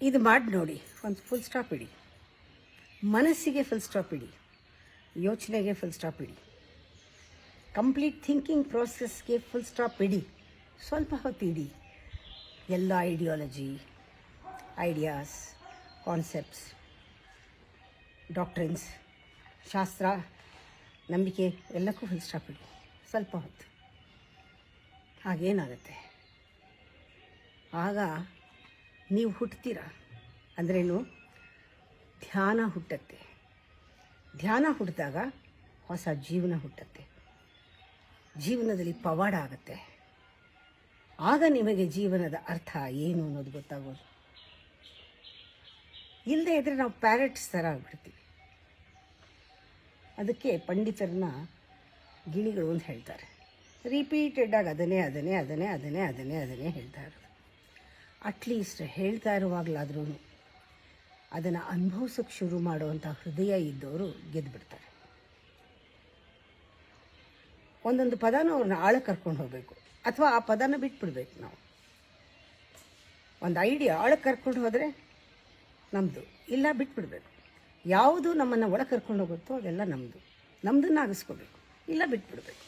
ಇದು ಮಾಡಿ ನೋಡಿ, ಒಂದು ಫುಲ್ ಸ್ಟಾಪ್ ಇಡಿ. ಮನಸ್ಸಿಗೆ ಫುಲ್ ಸ್ಟಾಪ್ ಇಡಿ, ಯೋಚನೆಗೆ ಫುಲ್ ಸ್ಟಾಪ್ ಇಡಿ, ಕಂಪ್ಲೀಟ್ ಥಿಂಕಿಂಗ್ ಪ್ರೋಸೆಸ್ಗೆ ಫುಲ್ ಸ್ಟಾಪ್ ಇಡಿ. ಸ್ವಲ್ಪ ಹೊತ್ತು ಇಡಿ. ಎಲ್ಲ ಐಡಿಯಾಲಜಿ, ಐಡಿಯಾಸ್, ಕಾನ್ಸೆಪ್ಟ್ಸ್, ಡಾಕ್ಟ್ರಿನ್ಸ್, ಶಾಸ್ತ್ರ, ನಂಬಿಕೆ ಎಲ್ಲಕ್ಕೂ ಫುಲ್ ಸ್ಟಾಪ್ ಇಡಿ ಸ್ವಲ್ಪ ಹೊತ್ತು. ಆಗೇನಾಗುತ್ತೆ, ಆಗ ನೀವು ಹುಟ್ಟುತ್ತೀರ. ಅಂದ್ರೇನು, ಧ್ಯಾನ ಹುಟ್ಟತ್ತೆ. ಧ್ಯಾನ ಹುಟ್ಟಿದಾಗ ಹೊಸ ಜೀವನ ಹುಟ್ಟತ್ತೆ, ಜೀವನದಲ್ಲಿ ಪವಾಡ ಆಗುತ್ತೆ. ಆಗ ನಿಮಗೆ ಜೀವನದ ಅರ್ಥ ಏನು ಅನ್ನೋದು ಗೊತ್ತಾಗೋದು. ಇಲ್ಲದೆ ಇದ್ದರೆ ನಾವು ಪ್ಯಾರೆಟ್ಸ್ ಥರ ಆಗ್ಬಿಡ್ತೀವಿ. ಅದಕ್ಕೆ ಪಂಡಿತರನ್ನ ಗಿಣಿಗಳು ಅಂತ ಹೇಳ್ತಾರೆ. ರಿಪೀಟೆಡಾಗಿ ಅದನ್ನೇ ಅದನ್ನೇ ಅದನ್ನೇ ಅದನ್ನೇ ಅದನ್ನೇ ಅದನ್ನೇ ಹೇಳ್ತಾ ಇರೋದು. ಅಟ್ಲೀಸ್ಟ್ ಹೇಳ್ತಾ ಇರುವಾಗಲಾದ್ರೂ ಅದನ್ನು ಅನುಭವಿಸೋಕ್ಕೆ ಶುರು ಮಾಡುವಂಥ ಹೃದಯ ಇದ್ದವರು ಗೆದ್ದುಬಿಡ್ತಾರೆ. ಒಂದೊಂದು ಪದನೂ ಅವ್ರನ್ನ ಆಳಕ್ಕೆ ಕರ್ಕೊಂಡು ಹೋಗಬೇಕು, ಅಥವಾ ಆ ಪದನ ಬಿಟ್ಬಿಡ್ಬೇಕು. ನಾವು ಒಂದು ಐಡಿಯಾ ಆಳಕ್ಕೆ ಕರ್ಕೊಂಡು ಹೋದರೆ ನಮ್ಮದು, ಇಲ್ಲ ಬಿಟ್ಬಿಡ್ಬೇಕು. ಯಾವುದು ನಮ್ಮನ್ನು ಒಳಗೆ ಕರ್ಕೊಂಡು ಹೋಗುತ್ತೋ ಅದೆಲ್ಲ ನಮ್ಮದನ್ನು ಆಗಿಸ್ಕೋಬೇಕು, ಇಲ್ಲ ಬಿಟ್ಬಿಡ್ಬೇಕು.